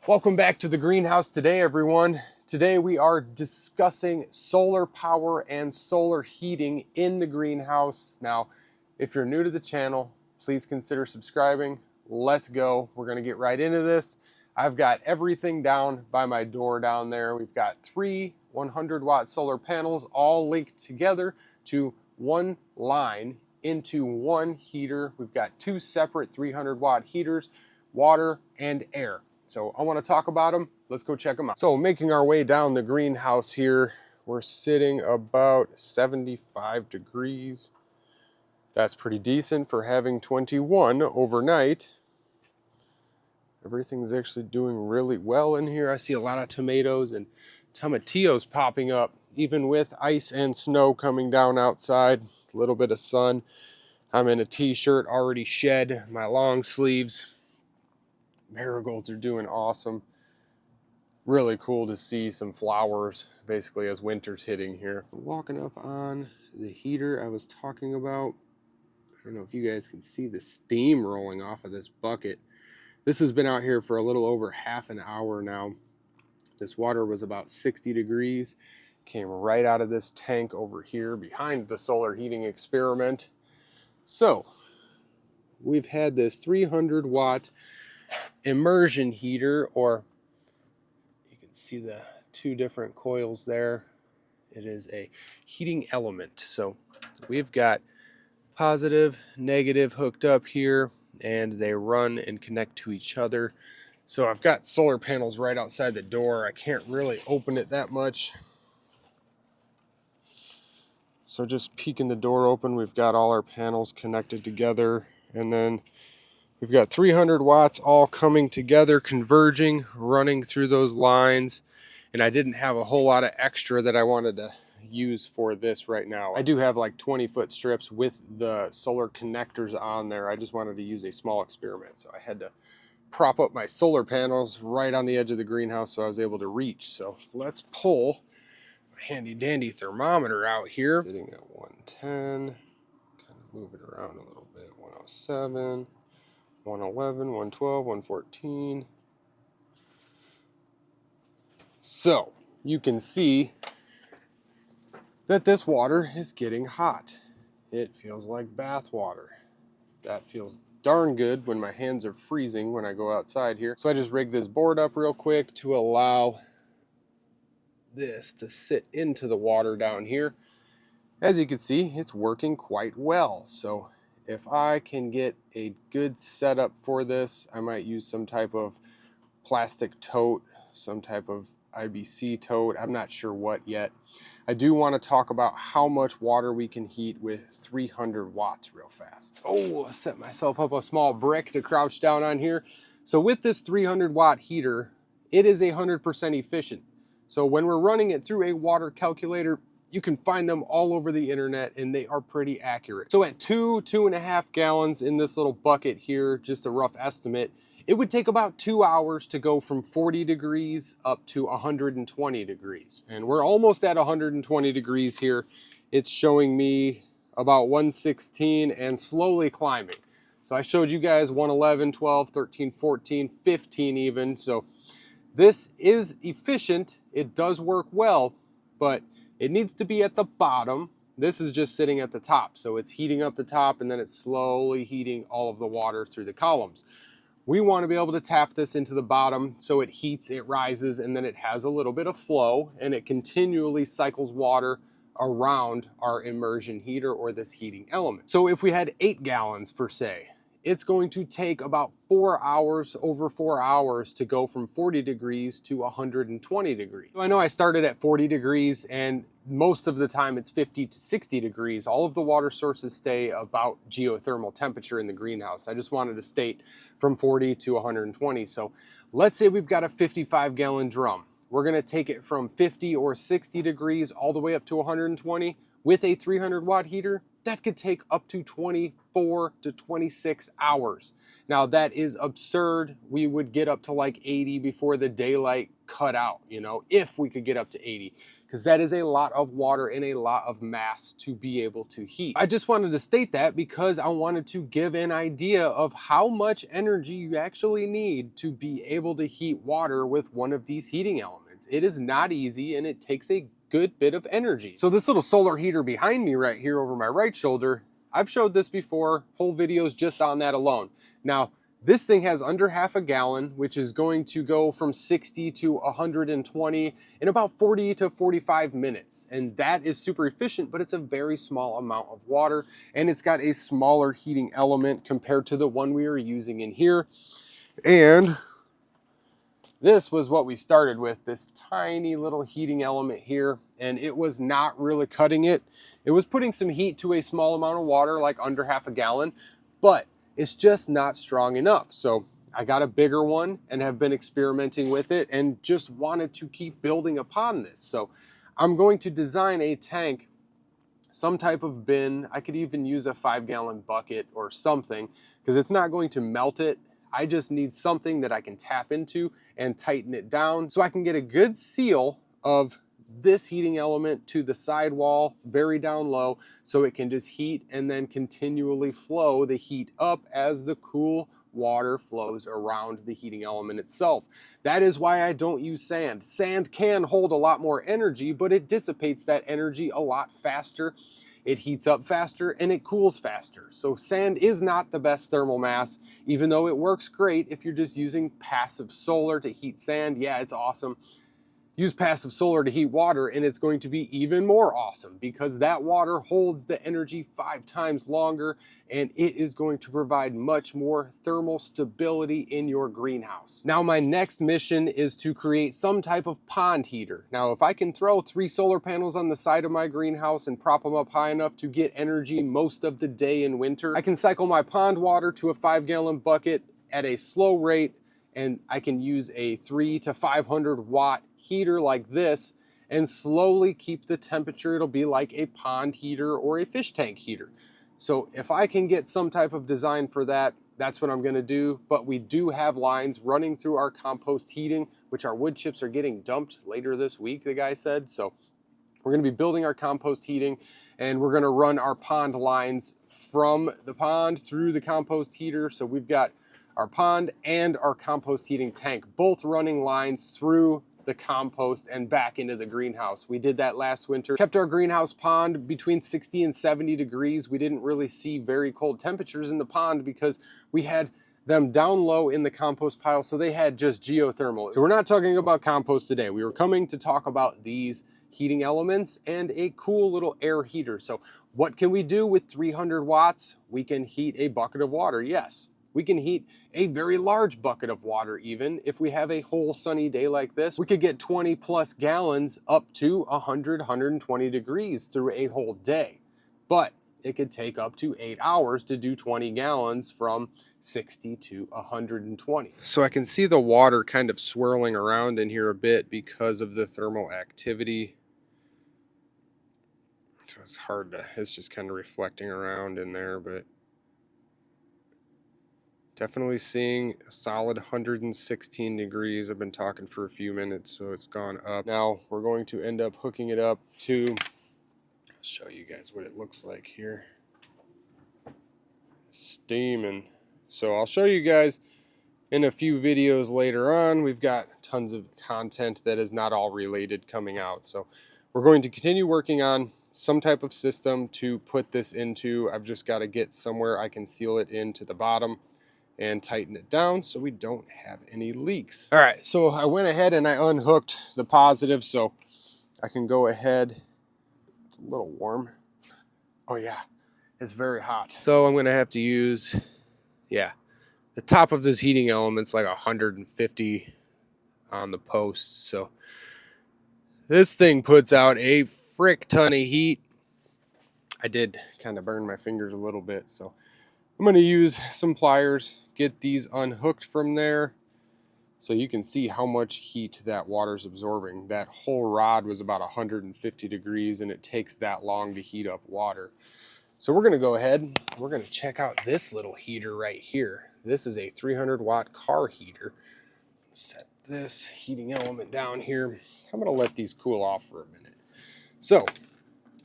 Welcome back to the greenhouse today, everyone. Today we are discussing solar power and solar heating in the greenhouse. Now, if you're new to the channel, please consider subscribing. Let's go. We're going to get right into this. I've got everything down by my door down there. We've got three 100-watt solar panels all linked together to one line into one heater. We've got two separate 300-watt heaters, water and air. So I want to talk about them. Let's go check them out. So making our way down the greenhouse here, we're sitting about 75 degrees. That's pretty decent for having 21 overnight. Everything's actually doing really well in here. I see a lot of tomatoes and tomatillos popping up, even with ice and snow coming down outside. A little bit of sun. I'm in a t-shirt already shed, my long sleeves. Marigolds are doing awesome. Really cool to see some flowers basically as winter's hitting here. Walking up on the heater I was talking about. I don't know if you guys can see the steam rolling off of this bucket. This has been out here for a little over half an hour now. This water was about 60 degrees. Came right out of this tank over here behind the solar heating experiment. So we've had this 300-watt immersion heater, or you can see the two different coils there. It is a heating element. So we've got positive, negative hooked up here, and they run and connect to each other. So I've got solar panels right outside the door. I can't really open it that much. So just peeking the door open, we've got all our panels connected together, and then we've got 300 watts all coming together, converging, running through those lines. And I didn't have a whole lot of extra that I wanted to use for this right now. I do have like 20-foot strips with the solar connectors on there. I just wanted to use a small experiment. So I had to prop up my solar panels right on the edge of the greenhouse so I was able to reach. So let's pull my handy dandy thermometer out here. Sitting at 110, kind of move it around a little bit, 107. 111, 112, 114. So you can see that this water is getting hot. It feels like bath water. That feels darn good when my hands are freezing when I go outside here. So I just rigged this board up real quick to allow this to sit into the water down here. As you can see, it's working quite well. So if I can get a good setup for this, I might use some type of plastic tote, some type of IBC tote. I'm not sure what yet. I do want to talk about how much water we can heat with 300 watts real fast. Oh, I set myself up a small brick to crouch down on here. So with this 300 watt heater, it is 100% efficient. So when we're running it through a water calculator, you can find them all over the internet and they are pretty accurate. So at 2.5 gallons in this little bucket here, just a rough estimate, it would take about 2 hours to go from 40 degrees up to 120 degrees. And we're almost at 120 degrees here. It's showing me about 116 and slowly climbing. So I showed you guys 111, 12, 13, 14, 15 even. So this is efficient. It does work well, but it needs to be at the bottom. This is just sitting at the top. So it's heating up the top and then it's slowly heating all of the water through the columns. We want to be able to tap this into the bottom so it heats, it rises, and then it has a little bit of flow and it continually cycles water around our immersion heater or this heating element. So if we had 8 gallons for say, it's going to take about 4 hours, over 4 hours to go from 40 degrees to 120 degrees. So I know I started at 40 degrees and most of the time it's 50 to 60 degrees. All of the water sources stay about geothermal temperature in the greenhouse. I just wanted to state from 40 to 120. So let's say we've got a 55-gallon drum. We're gonna take it from 50 or 60 degrees all the way up to 120 with a 300-watt heater. That could take up to 24 to 26 hours. Now that is absurd. We would get up to like 80 before the daylight cut out, you know, if we could get up to 80, because that is a lot of water and a lot of mass to be able to heat. I just wanted to state that because I wanted to give an idea of how much energy you actually need to be able to heat water with one of these heating elements. It is not easy and it takes a good bit of energy. So this little solar heater behind me right here over my right shoulder, I've showed this before, whole videos just on that alone. Now, this thing has under half a gallon, which is going to go from 60 to 120 in about 40 to 45 minutes. And that is super efficient, but it's a very small amount of water. And it's got a smaller heating element compared to the one we are using in here. And this was what we started with, this tiny little heating element here. And it was not really cutting it. It was putting some heat to a small amount of water, like under half a gallon, but it's just not strong enough. So I got a bigger one and have been experimenting with it and just wanted to keep building upon this. So I'm going to design a tank, some type of bin. I could even use a 5-gallon bucket or something because it's not going to melt it. I just need something that I can tap into and tighten it down so I can get a good seal of this heating element to the sidewall, very down low, so it can just heat and then continually flow the heat up as the cool water flows around the heating element itself. That is why I don't use sand. Sand can hold a lot more energy, but it dissipates that energy a lot faster. It heats up faster and it cools faster. So sand is not the best thermal mass, even though it works great if you're just using passive solar to heat sand. Yeah, it's awesome. Use passive solar to heat water and it's going to be even more awesome because that water holds the energy 5 times longer and it is going to provide much more thermal stability in your greenhouse. Now my next mission is to create some type of pond heater. Now if I can throw 3 solar panels on the side of my greenhouse and prop them up high enough to get energy most of the day in winter, I can cycle my pond water to a 5-gallon bucket at a slow rate, and I can use a 300 to 500 watt heater like this and slowly keep the temperature. It'll be like a pond heater or a fish tank heater. So if I can get some type of design for that, that's what I'm gonna do. But we do have lines running through our compost heating, which our wood chips are getting dumped later this week, the guy said. So we're gonna be building our compost heating and we're gonna run our pond lines from the pond through the compost heater. So we've got our pond and our compost heating tank, both running lines through the compost and back into the greenhouse. We did that last winter, kept our greenhouse pond between 60 and 70 degrees. We didn't really see very cold temperatures in the pond because we had them down low in the compost pile, so they had just geothermal. So we're not talking about compost today. We were coming to talk about these heating elements and a cool little air heater. So what can we do with 300 watts? We can heat a bucket of water, yes. We can heat a very large bucket of water even. If we have a whole sunny day like this, we could get 20 plus gallons up to 100, 120 degrees through a whole day. But it could take up to 8 hours to do 20 gallons from 60 to 120. So I can see the water kind of swirling around in here a bit because of the thermal activity. So it's hard to, it's just kind of reflecting around in there, but definitely seeing a solid 116 degrees. I've been talking for a few minutes, so it's gone up. Now we're going to end up hooking it up to, I'll show you guys what it looks like here. Steaming. So I'll show you guys in a few videos later on. We've got tons of content that is not all related coming out. So we're going to continue working on some type of system to put this into. I've just got to get somewhere I can seal it into the bottom and tighten it down so we don't have any leaks. All right, so I went ahead and I unhooked the positive so I can go ahead. It's a little warm. Oh yeah, it's very hot. So I'm gonna have to use, yeah, the top of this heating element's like 150 on the post. So this thing puts out a frick ton of heat. I did kind of burn my fingers a little bit, so I'm going to use some pliers, get these unhooked from there so you can see how much heat that water's absorbing. That whole rod was about 150 degrees and it takes that long to heat up water. So we're going to go ahead, we're going to check out this little heater right here. This is a 300 watt car heater. Set this heating element down here. I'm gonna let these cool off for a minute. So,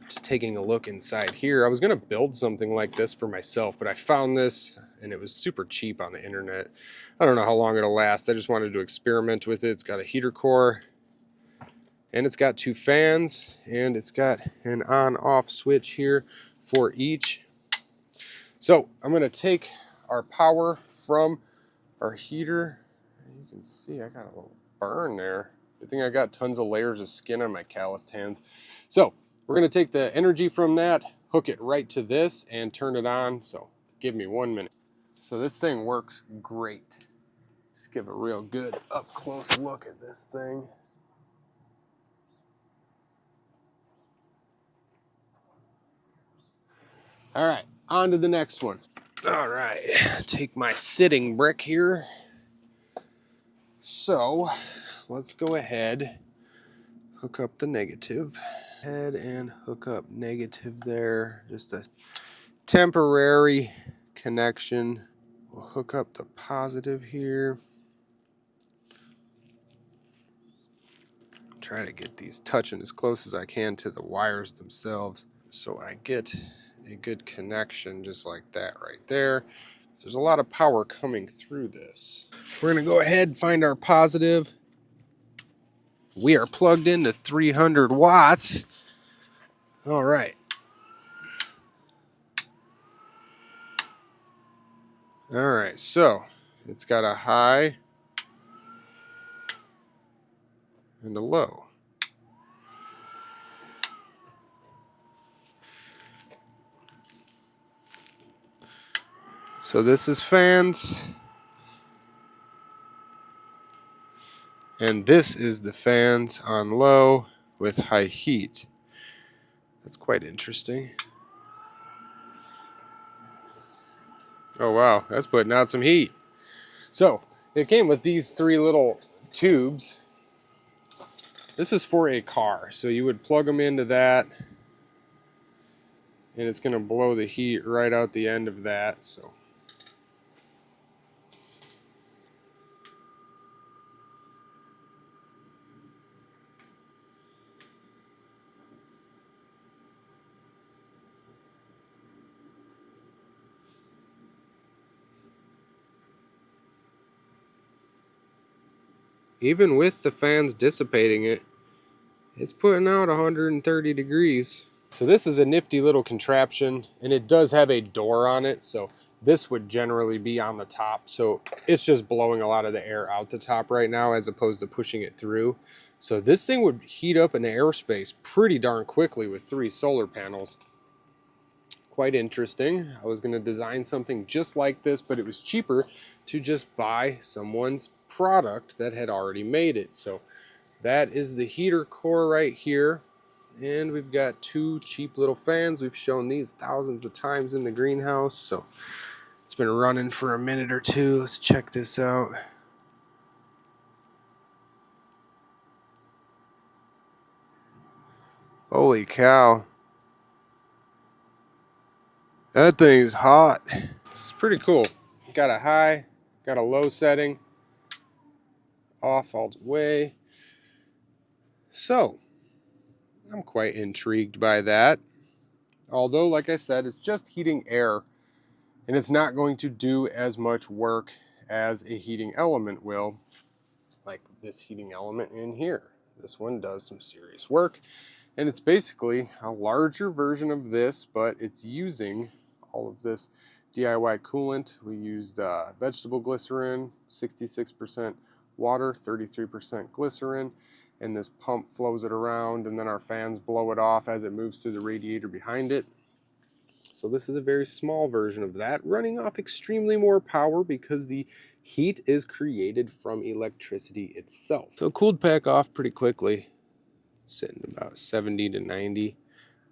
just taking a look inside here. I was gonna build something like this for myself, but I found this and it was super cheap on the internet. I don't know how long it'll last. I just wanted to experiment with it. It's got a heater core, and it's got 2 fans, and it's got an on-off switch here for each. So I'm going to take our power from our heater. You can see I got a little burn there. Good thing I got tons of layers of skin on my calloused hands. So we're going to take the energy from that, hook it right to this, and turn it on. So give me 1 minute. So this thing works great. Just give a real good up close look at this thing. All right, on to the next one. All right, take my sitting brick here. So let's go ahead, hook up the negative. Head and hook up negative there. Just a temporary connection. We'll hook up the positive here. Try to get these touching as close as I can to the wires themselves so I get a good connection just like that right there. So there's a lot of power coming through this. We're going to go ahead and find our positive. We are plugged into 300 watts. All right. All right, so it's got a high and a low. So this is fans, and this is the fans on low with high heat. That's quite interesting. Oh wow, that's putting out some heat. So it came with these 3 little tubes. This is for a car, so you would plug them into that, and it's going to blow the heat right out the end of that. So even with the fans dissipating it, it's putting out 130 degrees. So this is a nifty little contraption, and it does have a door on it, so this would generally be on the top. So it's just blowing a lot of the air out the top right now as opposed to pushing it through. So this thing would heat up an airspace pretty darn quickly with 3 solar panels. Quite interesting. I was going to design something just like this, but it was cheaper to just buy someone's product that had already made it. So that is the heater core right here. And we've got 2 cheap little fans. We've shown these thousands of times in the greenhouse. So it's been running for a minute or 2. Let's check this out. Holy cow. That thing's hot. It's pretty cool. Got a high, got a low setting, off all the way. So I'm quite intrigued by that. Although, like I said, it's just heating air, and it's not going to do as much work as a heating element will, like this heating element in here. This one does some serious work, and it's basically a larger version of this, but it's using all of this DIY coolant. We used vegetable glycerin, 66% water, 33% glycerin, and this pump flows it around, and then our fans blow it off as it moves through the radiator behind it. So this is a very small version of that, running off extremely more power because the heat is created from electricity itself. So it cooled back off pretty quickly, sitting about 70 to 90.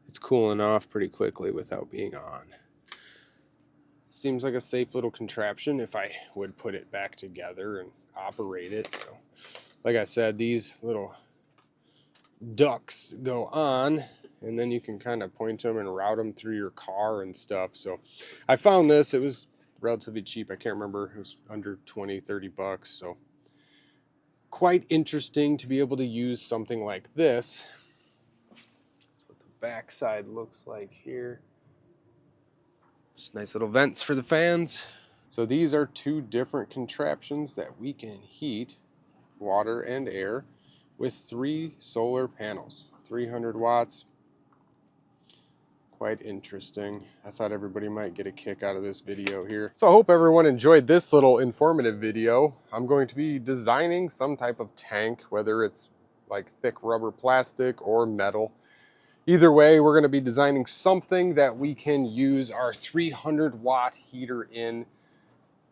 It's cooling off pretty quickly without being on. Seems like a safe little contraption if I would put it back together and operate it. So, like I said, these little ducts go on, and then you can kind of point them and route them through your car and stuff. So I found this. It was relatively cheap. I can't remember, it was under 20-30 bucks. So quite interesting to be able to use something like this. That's what the back side looks like here. Just nice little vents for the fans. So these are two different contraptions that we can heat water and air with 3 solar panels, 300 watts. Quite interesting. I thought everybody might get a kick out of this video here. So I hope everyone enjoyed this little informative video. I'm going to be designing some type of tank, whether it's like thick rubber plastic or metal. Either way, we're going to be designing something that we can use our 300 watt heater in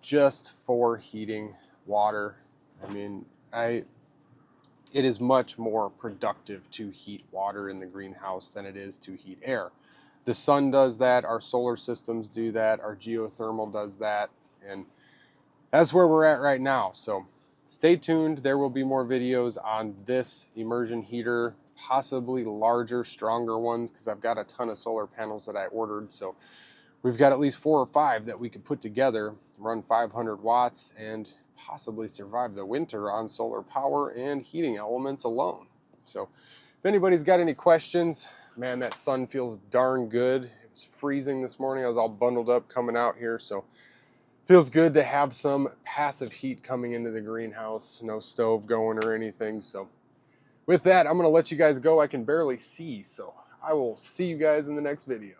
just for heating water. I mean, it is much more productive to heat water in the greenhouse than it is to heat air. The sun does that, our solar systems do that, our geothermal does that, and that's where we're at right now. So stay tuned, there will be more videos on this immersion heater, possibly larger, stronger ones, because I've got a ton of solar panels that I ordered. So we've got at least 4 or 5 that we could put together, run 500 watts, and possibly survive the winter on solar power and heating elements alone. So if anybody's got any questions, man, that sun feels darn good. It was freezing this morning. I was all bundled up coming out here, so feels good to have some passive heat coming into the greenhouse. No stove going or anything. So with that, I'm going to let you guys go. I can barely see, so I will see you guys in the next video.